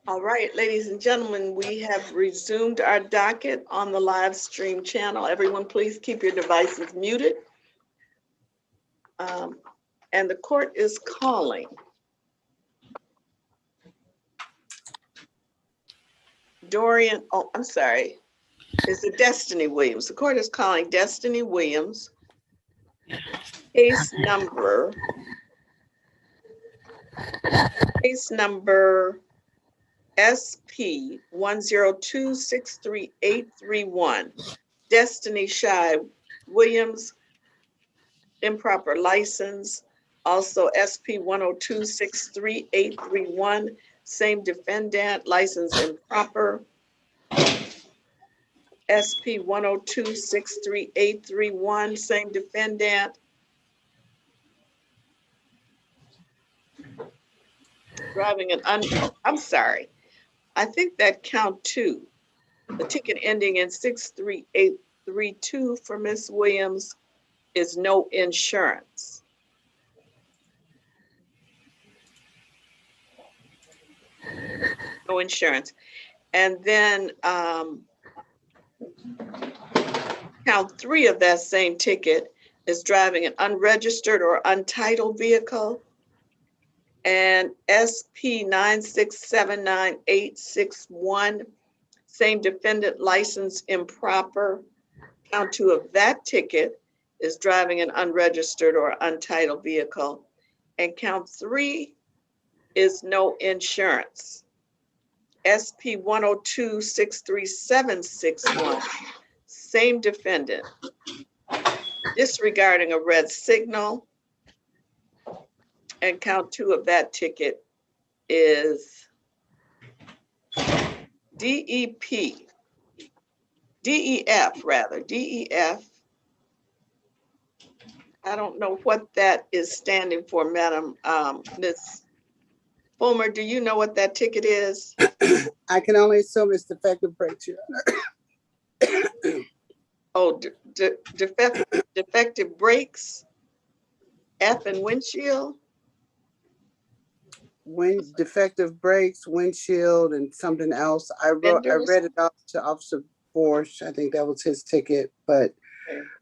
All right, ladies and gentlemen, we have resumed our docket on the live stream channel. Everyone, please keep your devices muted. And the court is calling Dorian, oh, I'm sorry, it's the Destiny Williams. The court is calling Destiny Williams, case number SP 102633831. Destiny Shy Williams, improper license. Also SP 102633831, same defendant, license improper. SP 102633831, same defendant. Driving an I'm sorry. I think that count two, the ticket ending in 63832 for Miss Williams is no insurance. No insurance. And then count three of that same ticket is driving an unregistered or untitled vehicle. And SP 9679861, same defendant, license improper. Count two of that ticket is driving an unregistered or untitled vehicle. And count three is no insurance. SP 1026371, same defendant, disregarding a red signal. And count two of that ticket is DEF. I don't know what that is standing for, Madam Ms. Fulmer, do you know what that ticket is? I can only assume it's defective brakes, Your Honor. Oh, defective brakes, F and windshield? Defective brakes, windshield, and something else. I read it off to Officer Borsch. I think that was his ticket, but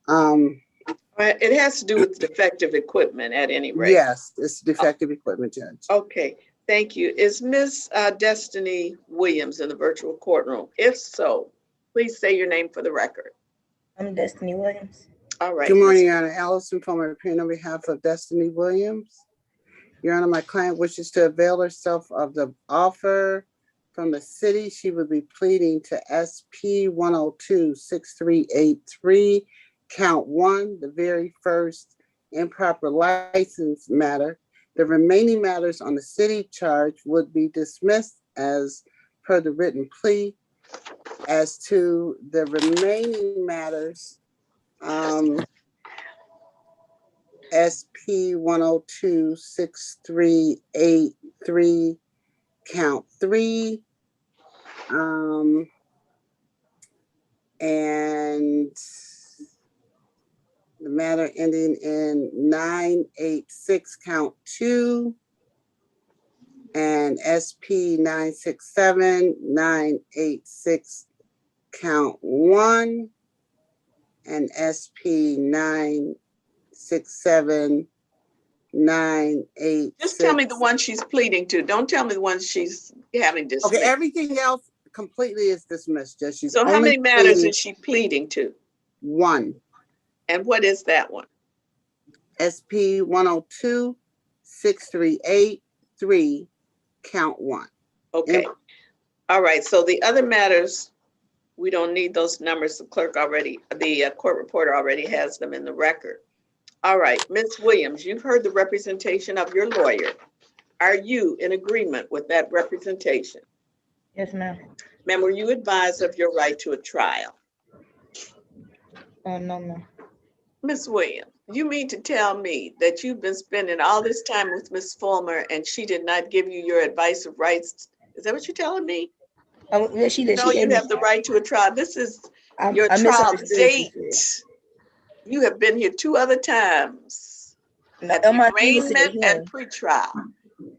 it has to do with defective equipment at any rate. Yes, it's defective equipment, Judge. Okay, thank you. Is Miss Destiny Williams in the virtual courtroom? If so, please say your name for the record. I'm Destiny Williams. All right. Good morning, Your Honor. Allison Fulmer, appearing on behalf of Destiny Williams. Your Honor, my client wishes to avail herself of the offer from the city. She would be pleading to SP 1026383, count one, the very first improper license matter. The remaining matters on the city charge would be dismissed as per the written plea. As to the remaining matters, SP 1026383, count three, and the matter ending in 986, count two, and SP 967-986, count one, and SP 967-986. Just tell me the one she's pleading to. Don't tell me the one she's having dismissed. Okay, everything else completely is dismissed. Just so how many matters is she pleading to? One. And what is that one? SP 1026383, count one. Okay. All right. So the other matters, we don't need those numbers. The clerk already, the court reporter already has them in the record. All right, Ms. Williams, you've heard the representation of your lawyer. Are you in agreement with that representation? Yes, ma'am. Ma'am, were you advised of your right to a trial? No, ma'am. Ms. Williams, you mean to tell me that you've been spending all this time with Ms. Fulmer and she did not give you your advice of rights? Is that what you're telling me? Yeah, she did. No, you have the right to a trial. This is your trial date. You have been here 2 other times. At the arraignment and pre-trial.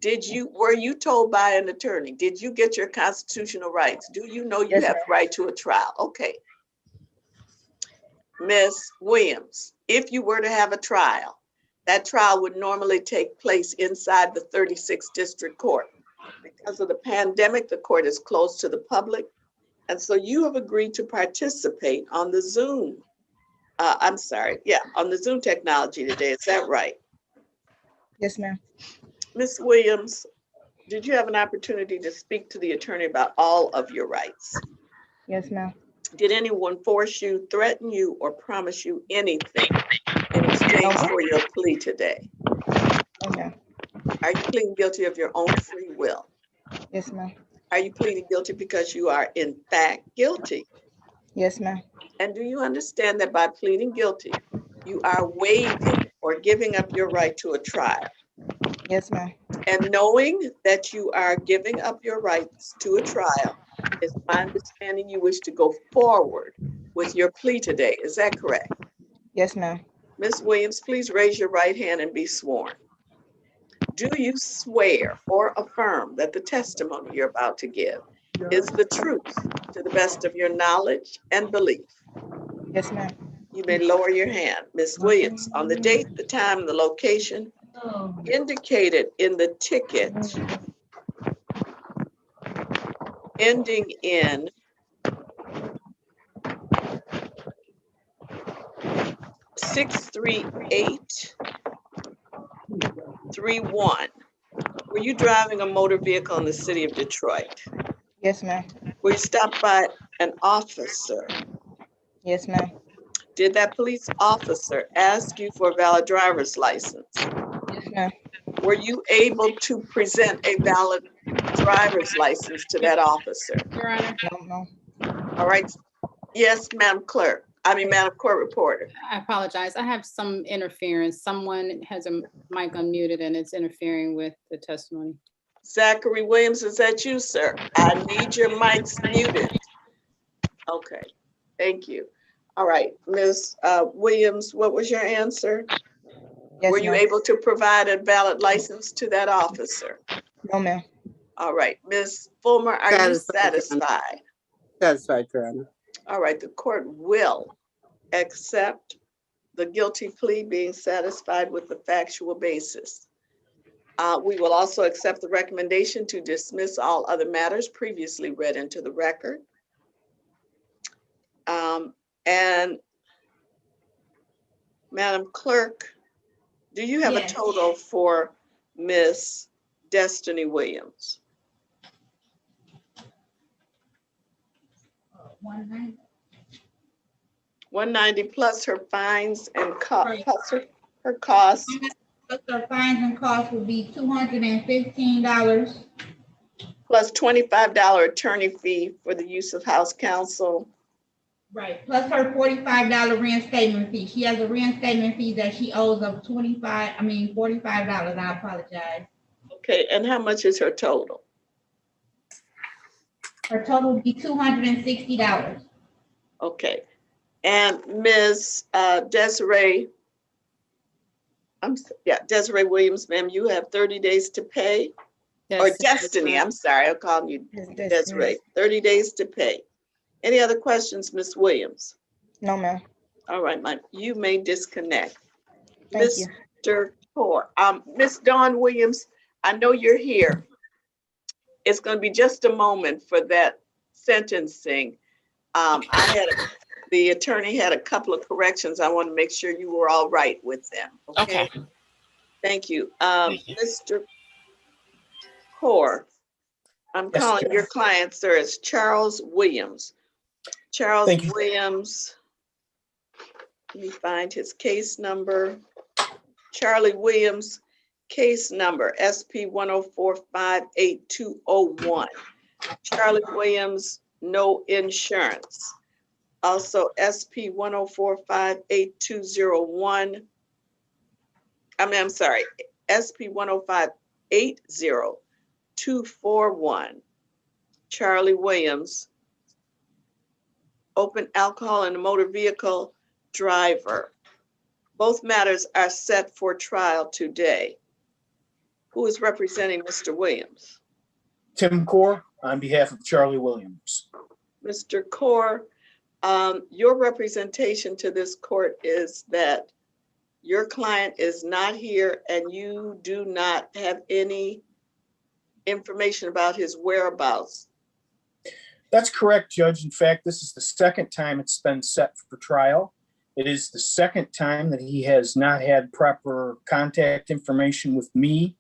were you told by an attorney? Did you get your constitutional rights? Do you know you Yes, have ma'am. the right to a trial? Okay. Ms. Williams, if you were to have a trial, that trial would normally take place inside the 36th District Court. Because of the pandemic, the court is closed to the public. And so you have agreed to participate on the Zoom. On the Zoom technology today. Is that right? Yes, ma'am. Ms. Williams, did you have an opportunity to speak to the attorney about all of your rights? Yes, ma'am. Did anyone force you, threaten you, or promise you anything in exchange for your plea today? No, ma'am. Are you pleading guilty of your own free will? Yes, ma'am. Are you pleading guilty because you are in fact guilty? Yes, ma'am. And do you understand that by pleading guilty, you are waiving or giving up your right to a trial? Yes, ma'am. And knowing that you are giving up your rights to a trial, it's my understanding you wish to go forward with your plea today. Is that correct? Yes, ma'am. Ms. Williams, please raise your right hand and be sworn. Do you swear or affirm that the testimony you're about to give is the truth to the best of your knowledge and belief? Yes, ma'am. You may lower your hand. Ms. Williams, on the date, the time, and the location indicated in the ticket ending in 63831. Were you driving a motor vehicle in the city of Detroit? Yes, ma'am. Were you stopped by an officer? Yes, ma'am. Did that police officer ask you for a valid driver's license? Yes, ma'am. Were you able to present a valid driver's license to that officer? Your Honor, No. All right. Yes, Madam Clerk. Madam Court Reporter. I apologize. I have some interference. Someone has a mic unmuted and it's interfering with the testimony. Zachary Williams, is that you, sir? I need your mics muted. Okay, thank you. All right, Ms. Williams, what was your answer? Yes, Were you ma'am. able to provide a valid license to that officer? No, ma'am. All right, Ms. Fulmer, are you satisfied? Satisfied, Your Honor. All right, the court will accept the guilty plea, being satisfied with the factual basis. We will also accept the recommendation to dismiss all other matters previously read into the record. And Madam Clerk, do you have a total for Miss Destiny Williams? 190. 190 plus her fines and plus her costs. Plus her fines and costs would be $215. Plus $25 attorney fee for the use of house counsel. Right, plus her $45 reinstatement fee. She has a reinstatement fee that she owes of $45. I apologize. Okay, and how much is her total? Her total would be $260. Okay, and Ms. Desiree Williams, ma'am, you have 30 days to pay. Yes, Or Destiny, I'm sorry, I'm calling you Desiree. 30 days to pay. Any other questions, Ms. Williams? No, ma'am. All right, you may disconnect. Thank you. Mr. Tor, Ms. Dawn Williams, I know you're here. It's going to be just a moment for that sentencing. The attorney had a couple of corrections. I want to make sure you were all right with them. Okay. Thank you. Mr. Core, I'm calling your client, sir, as Charles Williams. Charles Williams, let me find his case number. Charlie Williams, case number SP 104-58201. Charlie Williams, no insurance. Also SP 104-58201. I'm sorry, SP 105-80241. Charlie Williams, open alcohol in a motor vehicle driver. Both matters are set for trial today. Who is representing Mr. Williams? Tim Core on behalf of Charlie Williams. Mr. Core, your representation to this court is that your client is not here and you do not have any information about his whereabouts. That's correct, Judge. In fact, this is the second time it's been set for trial. It is the second time that he has not had proper contact information with me,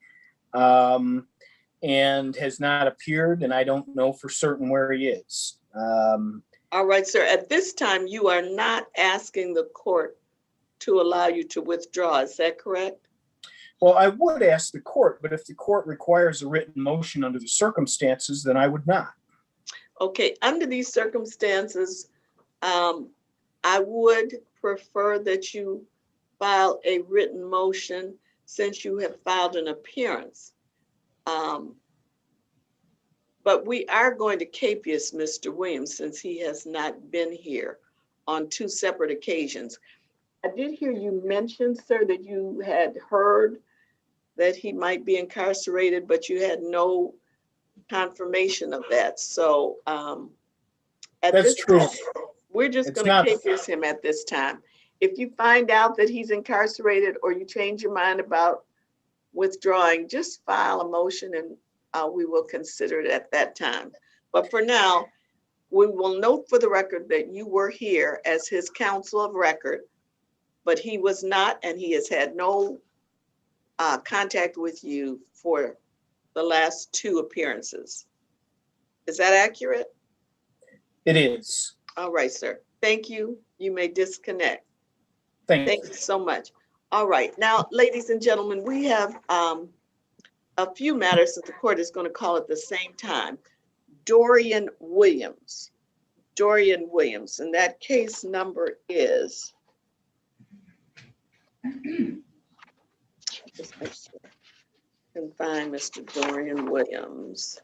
and has not appeared, and I don't know for certain where he is. All right, sir. At this time, you are not asking the court to allow you to withdraw. Is that correct? Well, I would ask the court, but if the court requires a written motion under the circumstances, then I would not. Okay, under these circumstances, I would prefer that you file a written motion since you have filed an appearance. But we are going to capious Mr. Williams since he has not been here on 2 separate occasions. I did hear you mention, sir, that you had heard that he might be incarcerated, but you had no confirmation of that. So at That's this true. time, we're just It's going to not- capious him at this time. If you find out that he's incarcerated or you change your mind about withdrawing, just file a motion and we will consider it at that time. But for now, we will note for the record that you were here as his counsel of record, but he was not, and he has had no contact with you for the last 2 appearances. Is that accurate? It is. All right, sir. Thank you. You may disconnect. Thank Thank you. you so much. All right. Now, ladies and gentlemen, we have a few matters that the court is going to call at the same time. Dorian Williams. Dorian Williams, and that case number is, just make sure I can find Mr. Dorian Williams.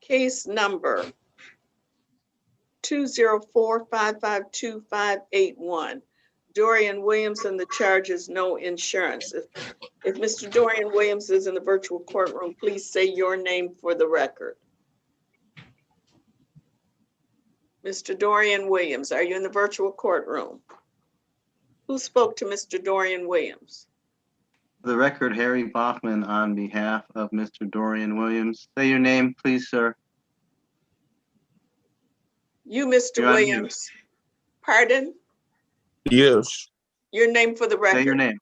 Case number 204-552-581. Dorian Williams, and the charge is no insurance. If Mr. Dorian Williams is in the virtual courtroom, please say your name for the record. Mr. Dorian Williams, are you in the virtual courtroom? Who spoke to Mr. Dorian Williams? For the record, Harry Bachman on behalf of Mr. Dorian Williams. Say your name, please, sir. You, Mr. You're on mute. Williams. Pardon? Yes, Your name for the record. Say your name.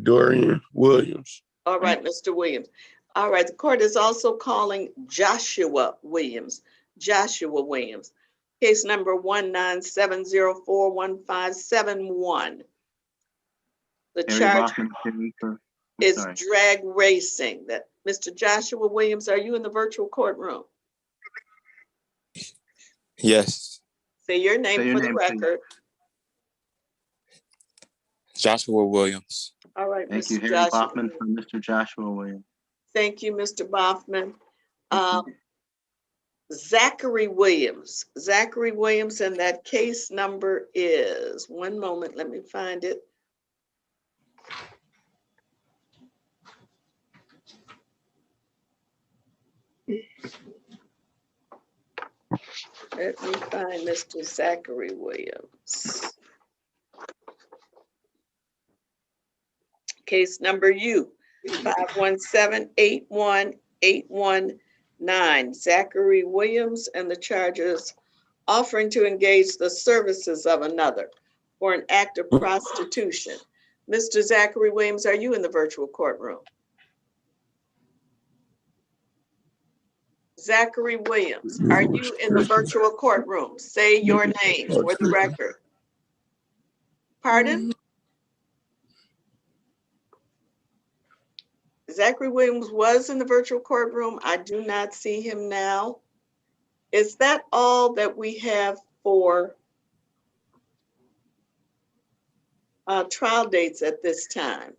Dorian Williams. All right, Mr. Williams. All right, the court is also calling Joshua Williams. Joshua Williams. Case number 197041571. The Harry charge Bachman. is Sorry. drag racing. That Mr. Joshua Williams, are you in the virtual courtroom? Yes, Say your name Say your for the name, please. record. Joshua Williams. All right, Thank you, Mr. Harry Joshua. Bachman for Mr. Joshua Williams. Thank you, Mr. Boffman. Zachary Williams. Zachary Williams, and that case number is, one moment, let me find it. Let me find Mr. Zachary Williams. Case number U, 517-81819. Zachary Williams, and the charges offering to engage the services of another for an act of prostitution. Mr. Zachary Williams, are you in the virtual courtroom? Zachary Williams, are you in the virtual courtroom? Say your name for the record. Pardon? Zachary Williams was in the virtual courtroom. I do not see him now. Is that all that we have for trial dates at this time?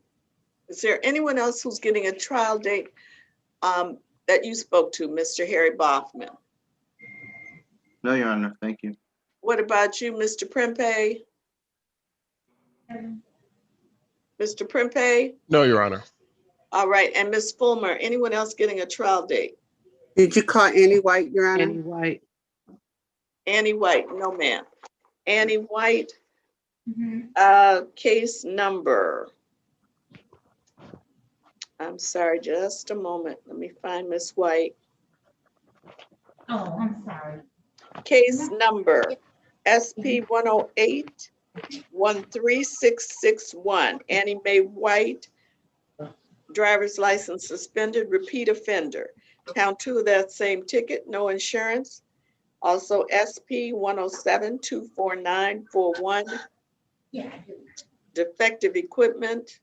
Is there anyone else who's getting a trial date? that you spoke to, Mr. Harry Bachman? No, Your Honor, thank you. What about you, Mr. Prempeh? Mr. Prempeh? No, Your Honor. All right, and Ms. Fulmer, anyone else getting a trial date? Did you call Annie White, Your Honor? Annie White. Annie White, no ma'am. Annie White, Mhm. case number. I'm sorry, just a moment. Let me find Ms. White. Oh, I'm sorry. Case number SP 108-13661. Annie Mae White, driver's license suspended, repeat offender. Count 2 of that same ticket, no insurance. Also SP 107-24941, Yeah, I do. defective equipment,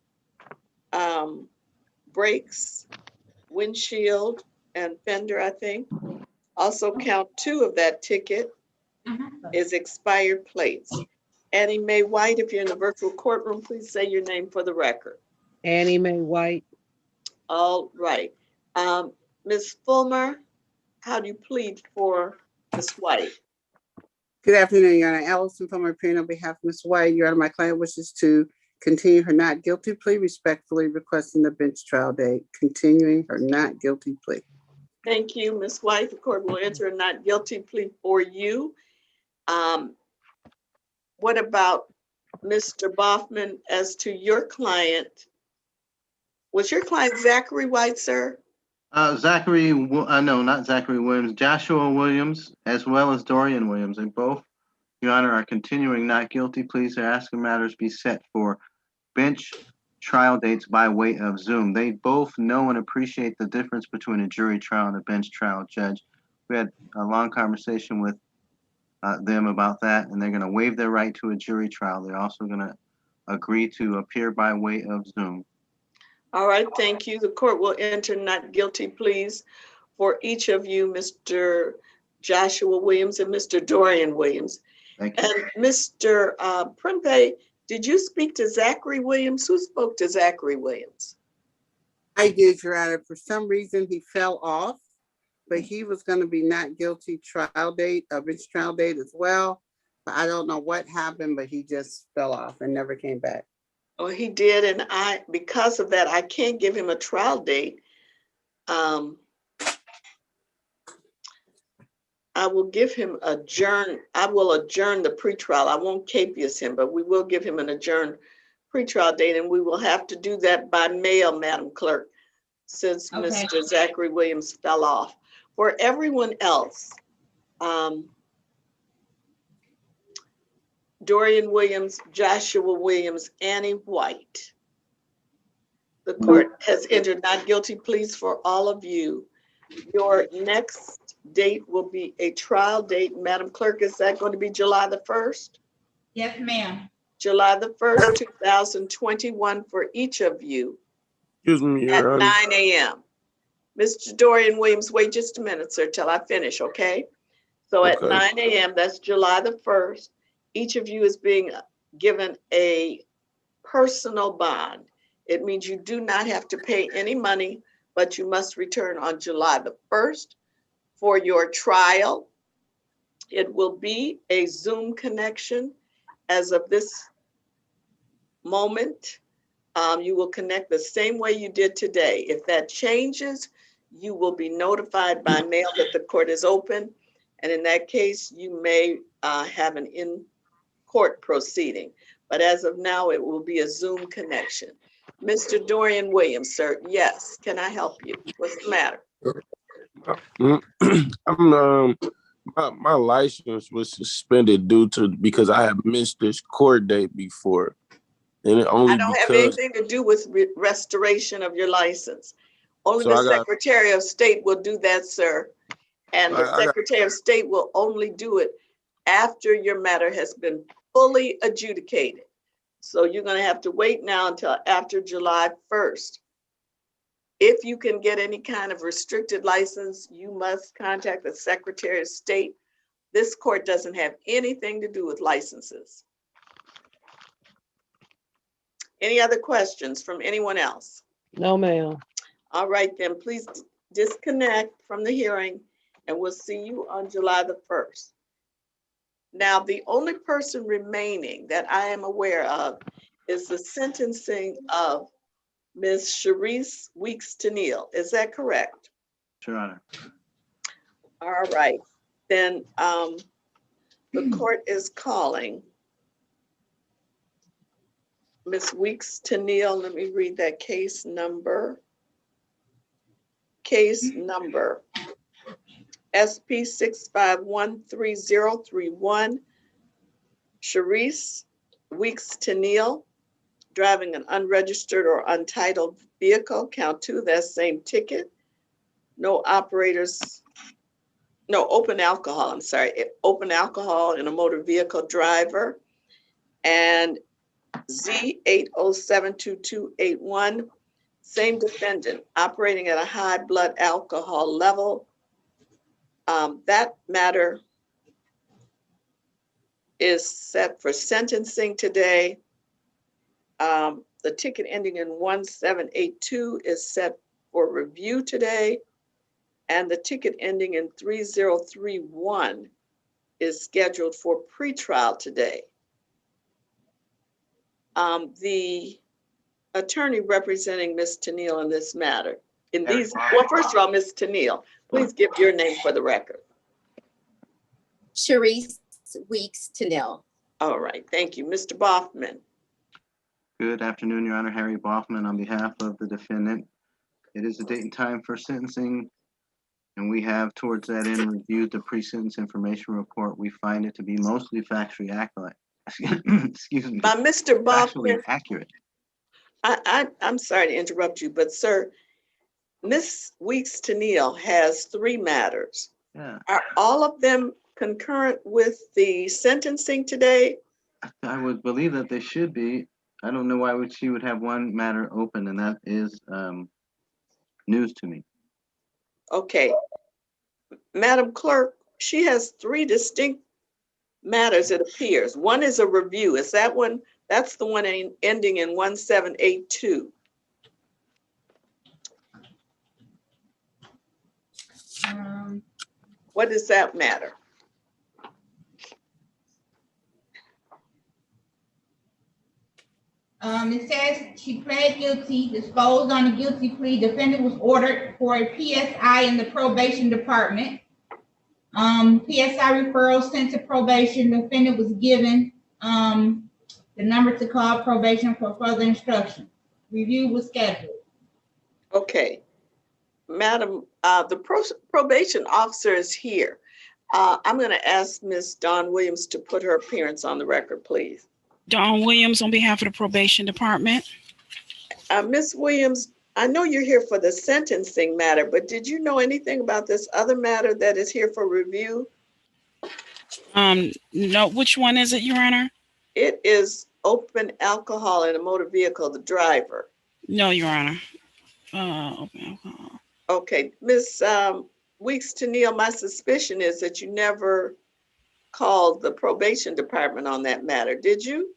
brakes, windshield, and fender, I think. Also count 2 of that ticket is expired plates. Annie Mae White, if you're in the virtual courtroom, please say your name for the record. Annie Mae White. All right. Ms. Fulmer, how do you plead for Ms. White? Good afternoon, Your Honor. Allison Fulmer appearing on behalf of Ms. White. Your Honor, my client wishes to continue her not guilty plea, respectfully requesting the bench trial date, continuing her not guilty plea. Thank you, Ms. White. The court will enter a not guilty plea for you. What about Mr. Bachman as to your client? Was your client Zachary White, sir? No, not Zachary Williams, Joshua Williams, as well as Dorian Williams. They both, Your Honor, are continuing not guilty pleas. They're asking matters be set for bench trial dates by way of Zoom. They both know and appreciate the difference between a jury trial and a bench trial, Judge. We had a long conversation with them about that, and they're going to waive their right to a jury trial. They're also going to agree to appear by way of Zoom. All right, thank you. The court will enter not guilty pleas for each of you, Mr. Joshua Williams and Mr. Dorian Williams. Thank you. And Mr. Prempeh, did you speak to Zachary Williams? Who spoke to Zachary Williams? I did, Your Honor. For some reason, he fell off, but he was going to be not guilty trial date, a bench trial date as well. But I don't know what happened, but he just fell off and never came back. Oh, he did, and because of that, I can't give him a trial date. I will give him I will adjourn the pretrial. I won't capious him, but we will give him an adjourned pretrial date, and we will have to do that by mail, Madam Clerk, since Okay. Mr. Zachary Williams fell off. For everyone else, Dorian Williams, Joshua Williams, Annie White. The court has entered not guilty pleas for all of you. Your next date will be a trial date. Madam Clerk, is that going to be July the 1st? Yes, ma'am. July the 1st, 2021 for each of you Excuse me, at Your 9 Honor. a.m. Mr. Dorian Williams, wait just a minute, sir, till I finish, okay? So at Okay. 9 a.m., that's July the 1st, each of you is being given a personal bond. It means you do not have to pay any money, but you must return on July the 1st for your trial. It will be a Zoom connection. As of this moment, you will connect the same way you did today. If that changes, you will be notified by mail that the court is open. And in that case, you may have an in-court proceeding. But as of now, it will be a Zoom connection. Mr. Dorian Williams, sir, yes, can I help you? What's the matter? My license was suspended because I had missed this court date before, and it only I don't have because anything to do with restoration of your license. Only So the I got- Secretary of State will do that, sir. And the I got- Secretary of State will only do it after your matter has been fully adjudicated. So you're going to have to wait now until after July 1st. If you can get any kind of restricted license, you must contact the Secretary of State. This court doesn't have anything to do with licenses. Any other questions from anyone else? No, ma'am. All right, then please disconnect from the hearing, and we'll see you on July the 1st. Now, the only person remaining that I am aware of is the sentencing of Ms. Charisse Weeks-Tennille. Is that correct? Your Honor. All right, then the court is calling Ms. Weeks-Tennille. Let me read that case number. Case number SP 6513031. Charisse Weeks-Tennille, driving an unregistered or untitled vehicle, count 2, that same ticket. No operators, no open alcohol, I'm sorry, open alcohol in a motor vehicle driver. And Z807221, same defendant, operating at a high blood alcohol level. That matter is set for sentencing today. The ticket ending in 1782 is set for review today. And the ticket ending in 3031 is scheduled for pretrial today. The attorney representing Ms. Tennille in this matter, well, first of all, Ms. Tennille, please give your name for the record. Charisse Weeks-Tennille. All right, thank you. Mr. Boffman. Good afternoon, Your Honor. Harry Boffman on behalf of the defendant. It is the date and time for sentencing, and we have towards that end reviewed the pre-sentence information report. We find it to be mostly factually accurate. Excuse me. Mr. Factually Boffman, accurate. I'm sorry to interrupt you, but sir, Ms. Weeks-Tennille has 3 matters. Yeah. Are all of them concurrent with the sentencing today? I would believe that they should be. I don't know why she would have one matter open, and that is news to me. Okay. Madam Clerk, she has 3 distinct matters, it appears. One is a review. Is that one? That's the one ending in 1782. What does that matter? It says she pled guilty, disposed on a guilty plea. Defendant was ordered for a PSI in the probation department. PSI referral sent to probation. Defendant was given the number to call probation for further instruction. Review was scheduled. Okay. Madam, the probation officer is here. I'm going to ask Ms. Dawn Williams to put her appearance on the record, please. Dawn Williams on behalf of the probation department. Ms. Williams, I know you're here for the sentencing matter, but did you know anything about this other matter that is here for review? No, which one is it, Your Honor? It is open alcohol in a motor vehicle, the driver. No, Your Honor. Open alcohol. Okay, Ms. Weeks-Tennille, my suspicion is that you never called the probation department on that matter, did you?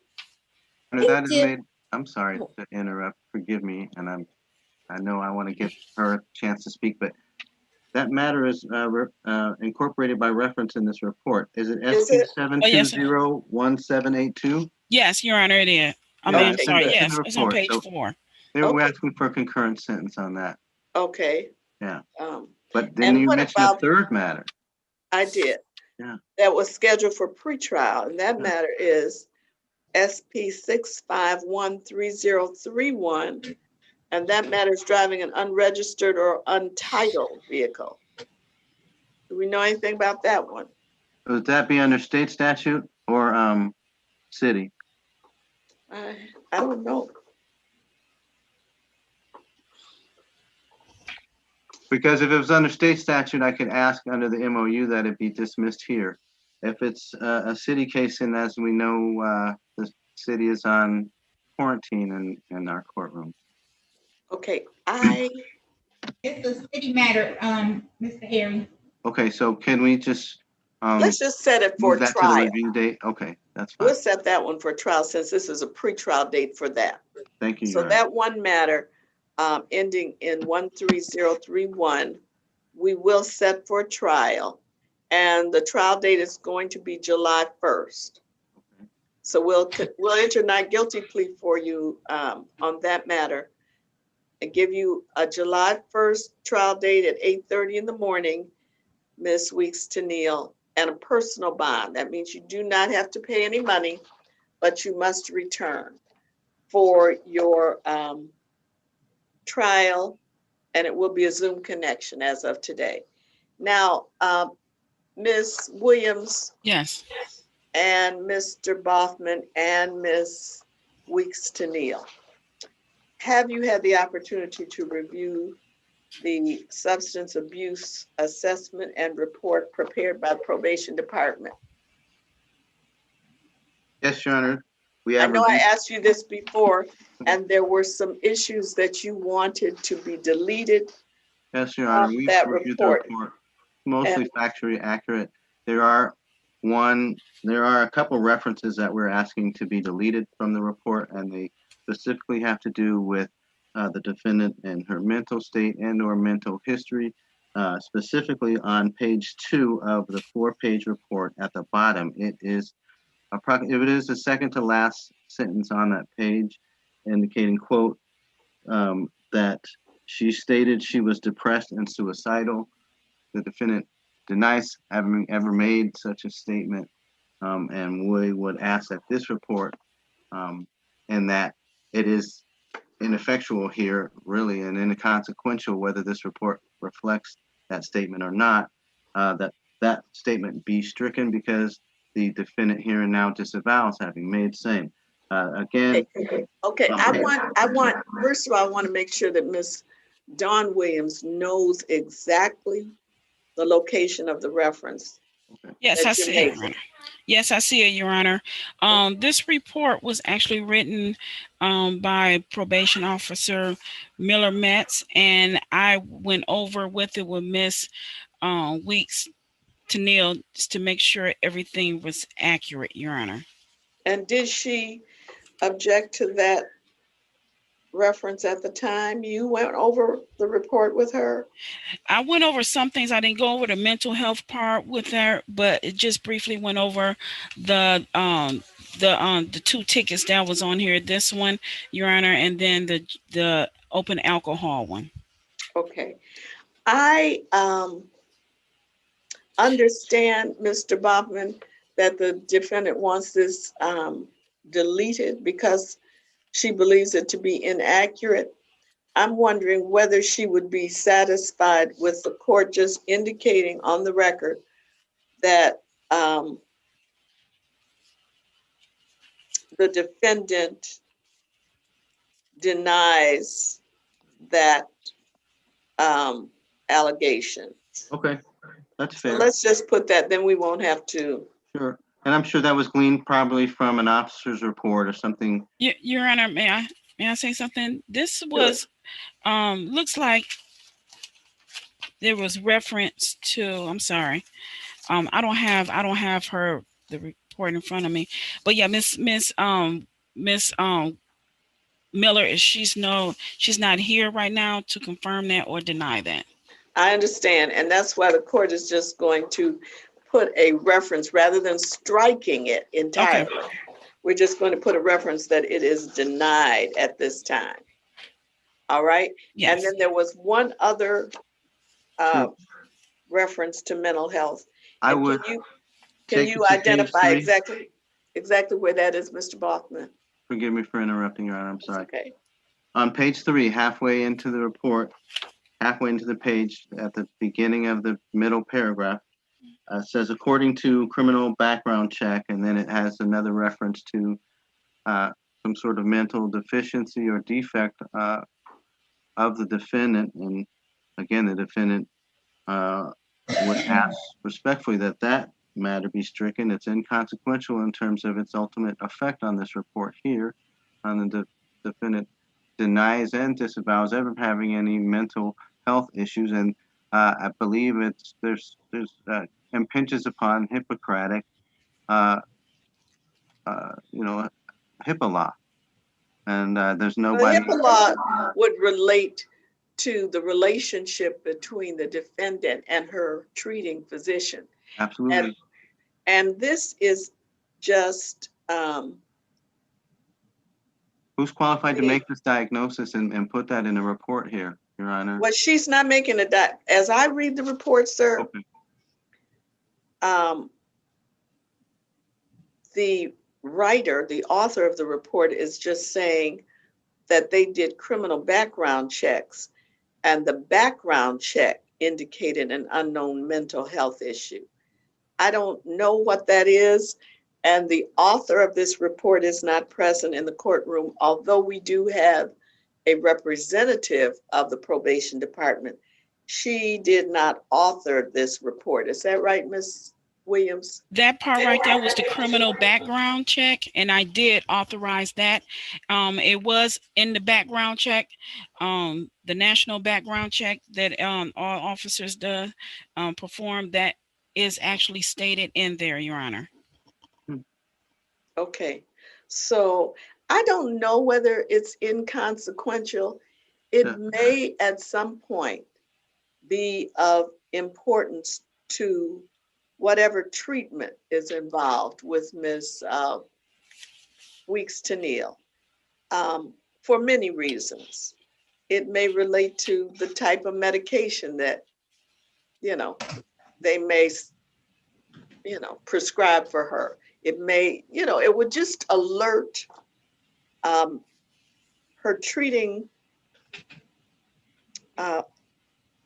That is made, I'm sorry to interrupt, forgive me, and I know I want to give her a chance to speak, but that matter is incorporated by reference in this report. Is it SP 7201782? Yes, Your Honor, it is. I'm sorry, yes, it's on page 4. We're asking for a concurrent sentence on that. Okay. Yeah. But then you mentioned a third matter. I did. Yeah. That was scheduled for pretrial, and that matter is SP 6513031, and that matter is driving an unregistered or untitled vehicle. Do we know anything about that one? Would that be under state statute or city? I don't know. Because if it was under state statute, I could ask under the MOU that it be dismissed here. If it's a city case, and as we know, the city is on quarantine in our courtroom. Okay, It's a city matter, Mr. Harry. Okay, so can we just let's just set it for that trial. to the review date? Okay, that's fine. We'll set that one for trial since this is a pretrial date for that. Thank you. So that one matter ending in 13031 we will set for trial. And the trial date is going to be July 1st. So we'll enter not guilty plea for you on that matter and give you a July 1st trial date at 8:30 in the morning, Ms. Weeks to Neal, and a personal bond. That means you do not have to pay any money, but you must return for your trial, and it will be a Zoom connection as of today. Now, Ms. Williams. Yes. And Mr. Bothman and Ms. Weeks to Neal, have you had the opportunity to review the substance abuse assessment and report prepared by the probation department? Yes, Your Honor. I know I asked you this before, and there were some issues that you wanted to be deleted. Yes, Your Honor. We reviewed the report. Mostly factually accurate. There are a couple references that we're asking to be deleted from the report, and they specifically have to do with the defendant and her mental state and or mental history. Specifically on page 2 of the 4-page report at the bottom, it is the second to last sentence on that page, indicating, quote, that she stated she was depressed and suicidal. The defendant denies having ever made such a statement, and we would ask that this report, and that it is ineffectual here, really, and inconsequential whether this report reflects that statement or not, that statement be stricken because the defendant here and now disavows having made same. Again. Okay, first of all, I want to make sure that Ms. Dawn Williams knows exactly the location of the reference. Yes, I see it, Your Honor. Yes, I see it, Your Honor. This report was actually written by probation officer Miller Metz, and I went over with it with Ms. Weeks to Neal just to make sure everything was accurate, Your Honor. And did she object to that reference at the time you went over the report with her? I went over some things. I didn't go over the mental health part with her, but it just briefly went over the 2 tickets that was on here. This one, Your Honor, and then the open alcohol one. Okay. I understand, Mr. Bachman, that the defendant wants this deleted because she believes it to be inaccurate. I'm wondering whether she would be satisfied with the court just indicating on the record that the defendant denies that allegation. Okay, that's fair. So let's just put that, then we won't have to. Sure. And I'm sure that was gleaned probably from an officer's report or something. Your Honor, may I say something? This was, looks like there was reference to, I'm sorry. I don't have the report in front of me, but yeah, Miss Miller, she's not here right now to confirm that or deny that. I understand, and that's why the court is just going to put a reference rather than striking it entirely. Okay. We're just going to put a reference that it is denied at this time. All right. Yes. And then there was one other reference to mental health. I would. Can you identify exactly where that is, Mr. Bachman? Forgive me for interrupting, Your Honor. I'm sorry. Okay. On page 3, halfway into the report, halfway into the page, at the beginning of the middle paragraph, says, according to criminal background check, and then it has another reference to some sort of mental deficiency or defect of the defendant. And again, the defendant would ask respectfully that matter be stricken. It's inconsequential in terms of its ultimate effect on this report here. On the defendant denies and disavows ever having any mental health issues, and I believe there's impinges upon Hippocratic, HIPAA law, and there's nobody. The HIPAA law would relate to the relationship between the defendant and her treating physician. Absolutely. And this is just, Who's qualified to make this diagnosis and put that in a report here, Your Honor? well, she's not making as I read the report, sir, Okay. the writer, the author of the report is just saying that they did criminal background checks and the background check indicated an unknown mental health issue. I don't know what that is. And the author of this report is not present in the courtroom, although we do have a representative of the probation department. She did not author this report. Is that right, Ms. Williams? That part right there was the criminal background check, and I did authorize that. It was in the background check, the national background check that all officers perform. That is actually stated in there, Your Honor. Okay, so I don't know whether it's inconsequential. It may at some point be of importance to whatever treatment is involved with Ms. Weeks Tennille, for many reasons. It may relate to the type of medication that, they may, prescribe for her. It may, it would just alert her treating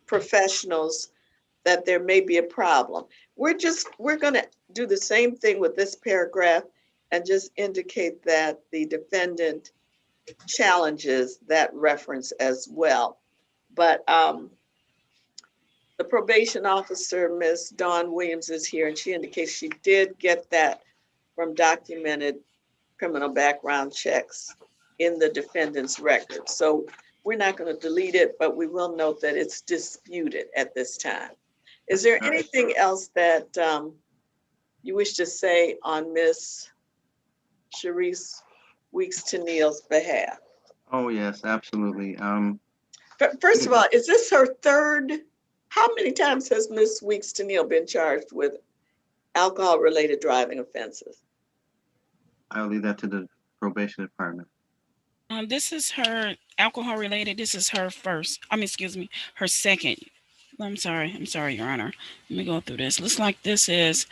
professionals that there may be a problem. We're going to do the same thing with this paragraph and just indicate that the defendant challenges that reference as well. But the probation officer, Ms. Dawn Williams, is here, and she indicates she did get that from documented criminal background checks in the defendant's record. So we're not going to delete it, but we will note that it's disputed at this time. Is there anything else that you wish to say on Ms. Charisse Weeks Tennille's behalf? Oh, yes, absolutely. First of all, is this her third? How many times has Ms. Weeks Tennille been charged with alcohol-related driving offenses? I'll leave that to the probation department. This is her alcohol-related. This is her her second. I'm sorry, Your Honor. Let me go through this. Looks like this is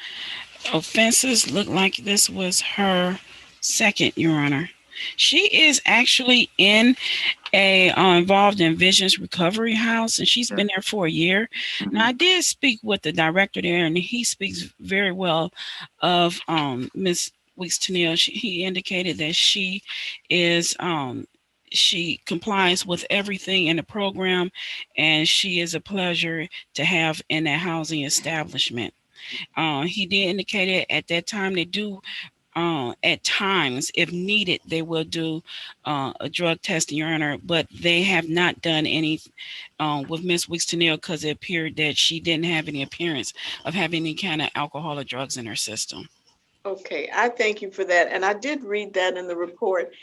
offenses. Look like this was her second, Your Honor. She is actually involved in Visions Recovery House, and she's been there for a year. Now, I did speak with the director there, and he speaks very well of Ms. Weeks Tennille. He indicated that she is she complies with everything in the program, and she is a pleasure to have in that housing establishment. He did indicate at that time they do, at times, if needed, they will do a drug test, Your Honor, but they have not done any with Ms. Weeks Tennille because it appeared that she didn't have any appearance of having any kind of alcohol or drugs in her system. Okay, I thank you for that. And I did read that in the report.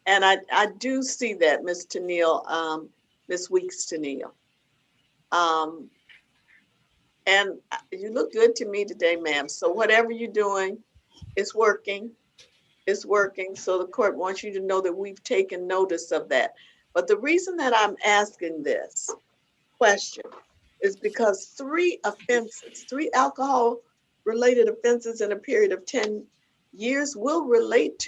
And I do see that, Ms. Tennille, Ms. Weeks Tennille. And you look good to me today, ma'am. So whatever you're doing, it's working. It's working. So the court wants you to know that we've taken notice of that. But the reason that I'm asking this question is because 3 offenses, 3 alcohol-related offenses in a period of 10 years will result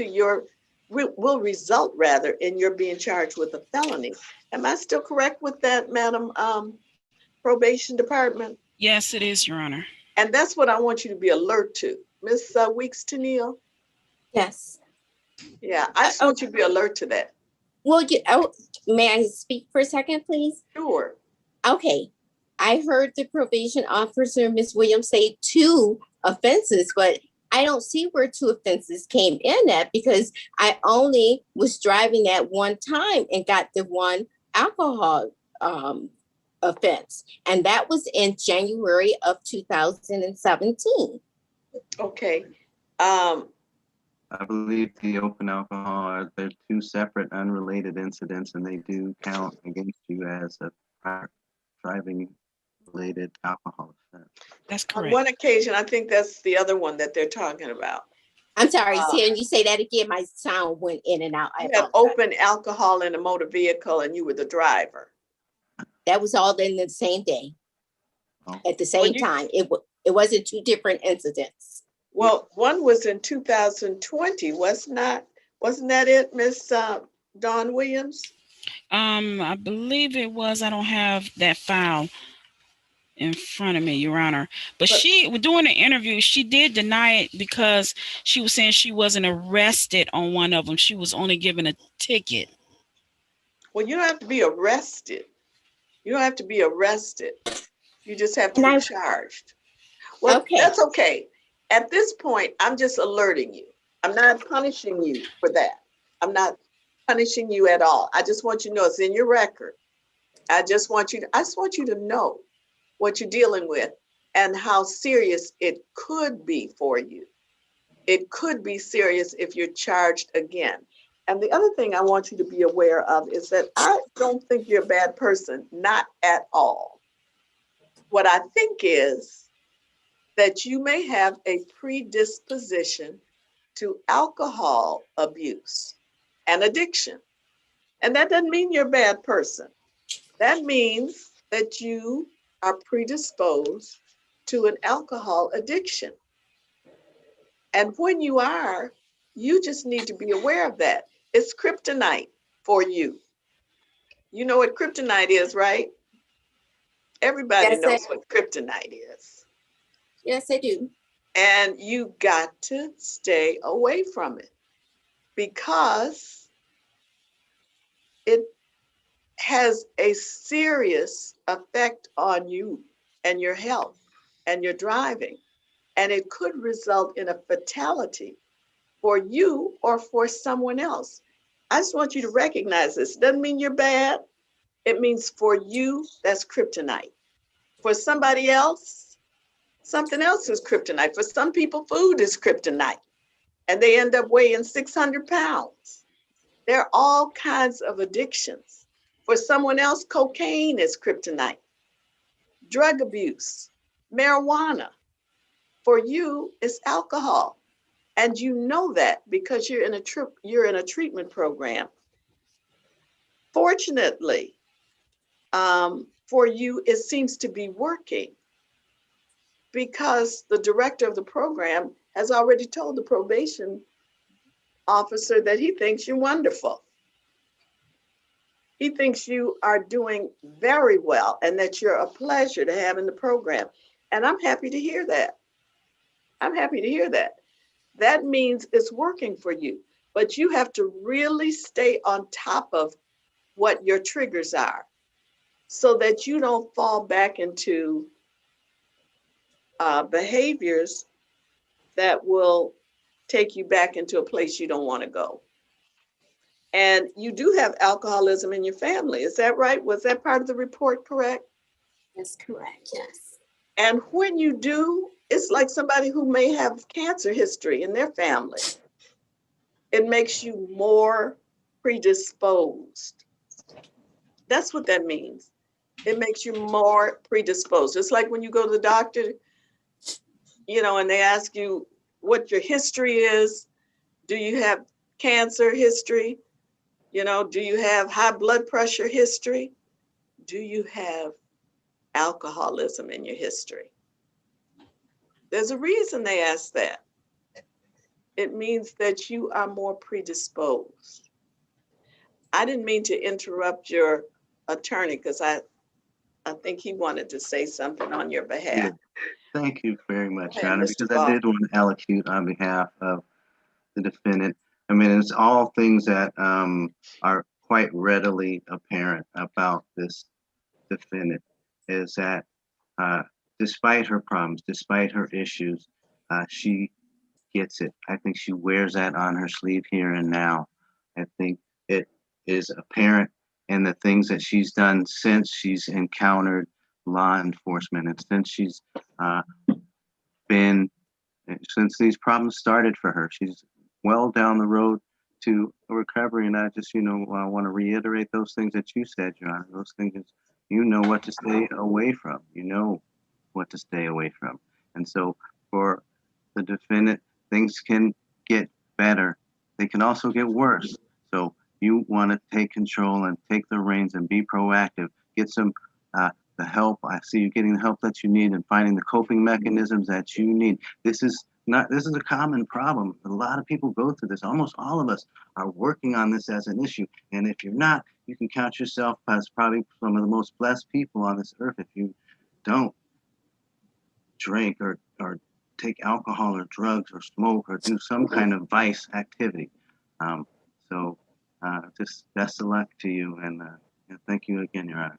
in your being charged with a felony. Am I still correct with that, Madam Probation Department? Yes, it is, Your Honor. And that's what I want you to be alert to. Ms. Weeks Tennille? Yes. Yeah, I just want you to be alert to that. Well, may I speak for a second, please? Sure. Okay. I heard the probation officer, Ms. Williams, say 2 offenses, but I don't see where 2 offenses came in at because I only was driving at one time and got the 1 alcohol offense. And that was in January of 2017. Okay. I believe the open alcohol they're 2 separate unrelated incidents, and they do count against you as a driving related alcohol offense. That's On correct. one occasion, I think that's the other one that they're talking about. I'm sorry, Uh, can you say that again? My sound went in and out. I You had apologize. open alcohol in a motor vehicle and you were the driver. That was all in the same day. Oh. At the Well, same time. It wasn't two different incidents. Well, one was in 2020, wasn't that it, Miss Dawn Williams? I believe it was. I don't have that file in front of me, Your Honor. But she, during the interview, she did deny it because she was saying she wasn't arrested on one of them. She was only given a ticket. Well, you don't have to be arrested. You don't have to be arrested. You just have to And be charged. Well, Okay. that's okay. At this point, I'm just alerting you. I'm not punishing you for that. I'm not punishing you at all. I just want you to know it's in your record. I just want you to know what you're dealing with and how serious it could be for you. It could be serious if you're charged again. And the other thing I want you to be aware of is that I don't think you're a bad person, not at all. What I think is that you may have a predisposition to alcohol abuse and addiction. And that doesn't mean you're a bad person. That means that you are predisposed to an alcohol addiction. And when you are, you just need to be aware of that. It's kryptonite for you. You know what kryptonite is, right? Everybody Yes, knows what kryptonite is. Yes, I do. And you got to stay away from it because it has a serious effect on you and your health and your driving. And it could result in a fatality for you or for someone else. I just want you to recognize this. Doesn't mean you're bad. It means for you, that's kryptonite. For somebody else, something else is kryptonite. For some people, food is kryptonite, and they end up weighing 600 pounds. There are all kinds of addictions. For someone else, cocaine is kryptonite. Drug abuse, marijuana. For you, it's alcohol. And you know that because you're in a treatment program. Fortunately, for you, it seems to be working because the director of the program has already told the probation officer that he thinks you're wonderful. He thinks you are doing very well and that you're a pleasure to have in the program. And I'm happy to hear that. I'm happy to hear that. That means it's working for you, but you have to really stay on top of what your triggers are so that you don't fall back into behaviors that will take you back into a place you don't want to go. And you do have alcoholism in your family. Is that right? Was that part of the report correct? That's correct, yes. And when you do, it's like somebody who may have cancer history in their family. It makes you more predisposed. That's what that means. It makes you more predisposed. It's like when you go to the doctor, and they ask you what your history is. Do you have cancer history? Do you have high blood pressure history? Do you have alcoholism in your history? There's a reason they ask that. It means that you are more predisposed. I didn't mean to interrupt your attorney because I think he wanted to say something on your behalf. Yeah. Thank you very much, Okay, Your Honor, Mr. because I did want to allocute on behalf of the defendant. I mean, it's all things that are quite readily apparent about this defendant is that despite her problems, despite her issues, she gets it. I think she wears that on her sleeve here and now. I think it is apparent in the things that she's done since she's encountered law enforcement and since she's since these problems started for her. She's well down the road to recovery. And I just, I want to reiterate those things that you said, Your Honor. Those things, you know what to stay away from. You know what to stay away from. And so for the defendant, things can get better. They can also get worse. So you want to take control and take the reins and be proactive. Get some the help. I see you getting the help that you need and finding the coping mechanisms that you need. This is a common problem. A lot of people go through this. Almost all of us are working on this as an issue. And if you're not, you can count yourself as probably some of the most blessed people on this earth if you don't drink or take alcohol or drugs or smoke or do some kind of vice activity. Just best of luck to you, and thank you again, Your Honor.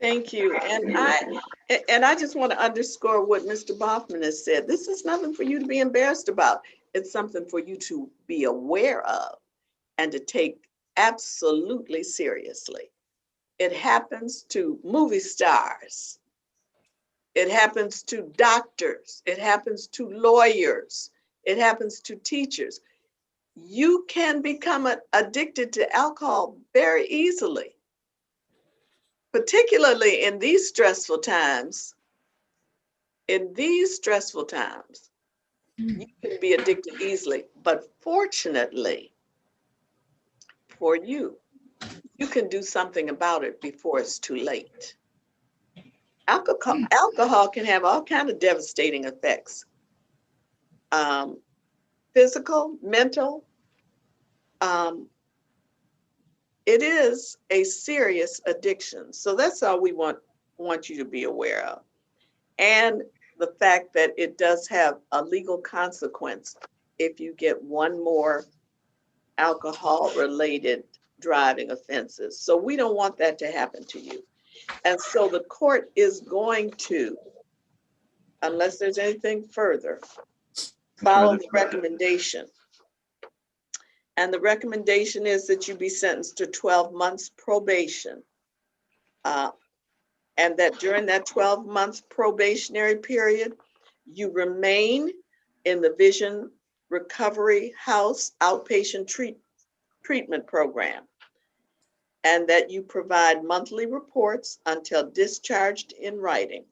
Thank you. And I just want to underscore what Mr. Boffman has said. This is nothing for you to be embarrassed about. It's something for you to be aware of and to take absolutely seriously. It happens to movie stars. It happens to doctors. It happens to lawyers. It happens to teachers. You can become addicted to alcohol very easily. Particularly in these stressful times, you can be addicted easily. But fortunately for you, you can do something about it before it's too late. Alcohol can have all kinds of devastating effects. Physical, mental. It is a serious addiction. So that's all we want you to be aware of. And the fact that it does have a legal consequence if you get one more alcohol-related driving offenses. So we don't want that to happen to you. And so the court is going to, unless there's anything further, follow the recommendation. And the recommendation is that you be sentenced to 12 months probation. And that during that 12 months probationary period, you remain in the Vision Recovery House outpatient treatment program. And that you provide monthly reports until discharged in writing.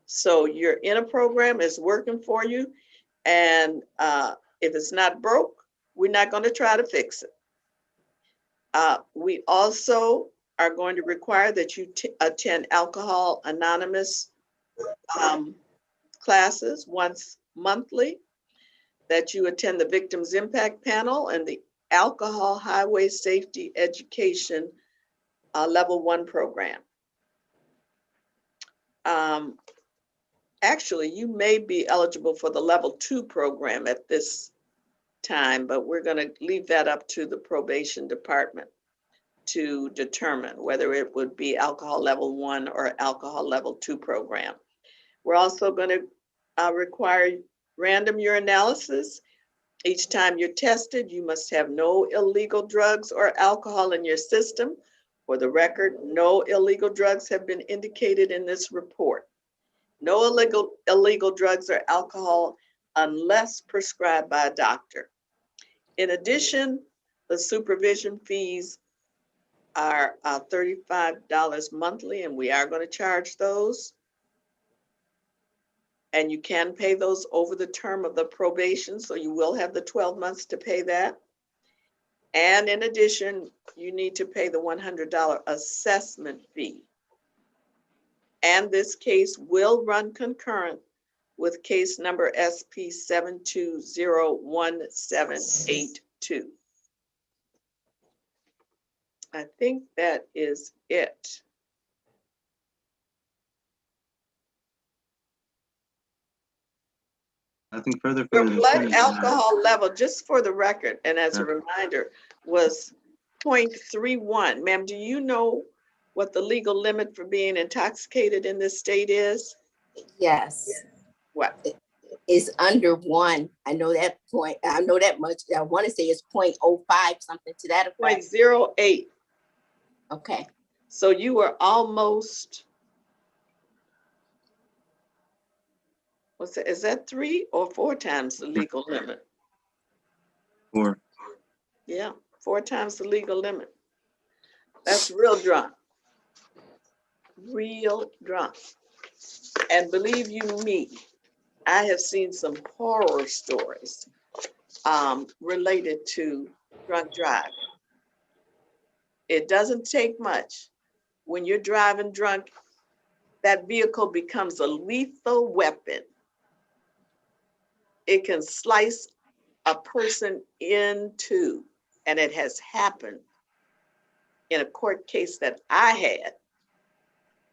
So you're in a program, it's working for you. And if it's not broke, we're not going to try to fix it. We also are going to require that you attend Alcohol Anonymous classes once monthly, that you attend the Victims Impact Panel and the Alcohol Highway Safety Education Level 1 program. Actually, you may be eligible for the Level 2 program at this time, but we're going to leave that up to the probation department to determine whether it would be alcohol level 1 or alcohol level 2 program. We're also going to require random urinalysis. Each time you're tested, you must have no illegal drugs or alcohol in your system. For the record, no illegal drugs have been indicated in this report. No illegal drugs or alcohol unless prescribed by a doctor. In addition, the supervision fees are $35 monthly, and we are going to charge those. And you can pay those over the term of the probation, so you will have the 12 months to pay that. And in addition, you need to pay the $100 assessment fee. And this case will run concurrent with case number SP 7201782. I think that is it. Nothing further Your for the blood defendant. alcohol level, just for the record and as a reminder, was 0.31. Ma'am, do you know what the legal limit for being intoxicated in this state is? Yes. What? It's under 1. I know that point. I know that much. I want to say it's 0.05, something to that effect. 0.08. Okay. So you were almost, what's that? Is that 3 or 4 times the legal limit? 4. Yeah, 4 times the legal limit. That's real drunk. real drunk. And believe you me, I have seen some horror stories related to drunk driving. It doesn't take much. When you're driving drunk, that vehicle becomes a lethal weapon. It can slice a person in two, and it has happened in a court case that I had.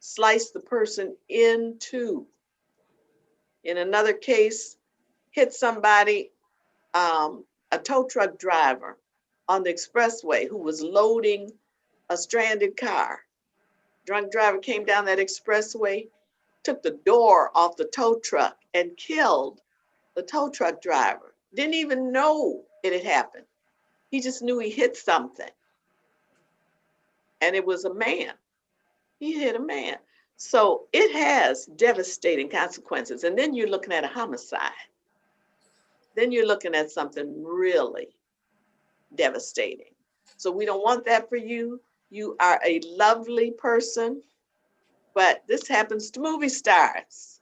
Slice the person in two. In another case, hit somebody, a tow truck driver on the expressway who was loading a stranded car. Drunk driver came down that expressway, took the door off the tow truck and killed the tow truck driver. Didn't even know it had happened. He just knew he hit something. And it was a man. He hit a man. So it has devastating consequences. And then you're looking at a homicide. Then you're looking at something really devastating. So we don't want that for you. You are a lovely person, but this happens to movie stars.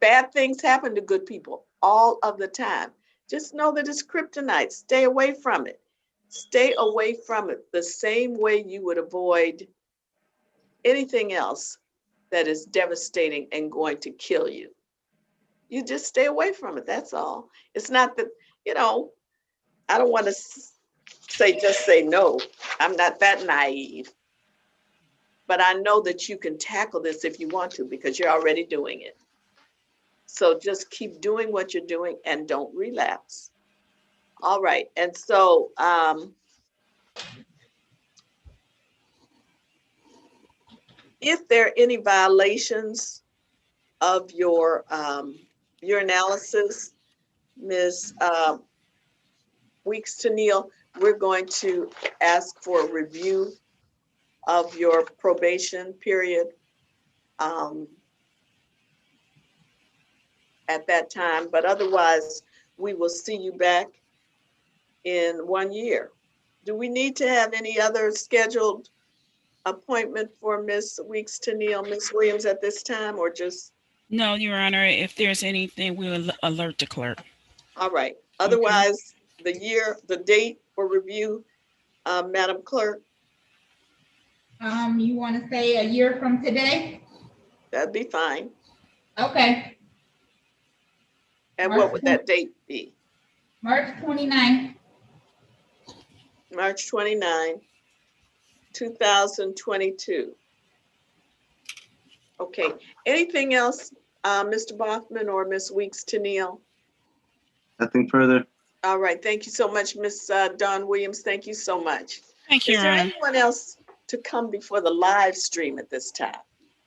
Bad things happen to good people all of the time. Just know that it's kryptonite. Stay away from it. Stay away from it the same way you would avoid anything else that is devastating and going to kill you. You just stay away from it, that's all. It's not that, you know, I don't want to just say no. I'm not that naive. But I know that you can tackle this if you want to, because you're already doing it. So just keep doing what you're doing and don't relapse. All right, and so if there are any violations of your analysis, Ms. Weeks to Neil, we're going to ask for a review of your probation period at that time, but otherwise we will see you back in 1 year. Do we need to have any other scheduled appointment for Ms. Weeks to Neil, Ms. Williams at this time, or just? No, Your Honor, if there's anything, we'll alert the clerk. All right. Otherwise, the date for review, Madam Clerk? You want to say a year from today? That'd be fine. Okay. And what would that date be? March 29th. March 29, 2022. Okay. Anything else, Mr. Bothman or Ms. Weeks to Neil? Nothing further. All right. Thank you so much, Ms. Dawn Williams. Thank you so much. Thank you, Is there Your Honor. anyone else to come before the live stream at this time?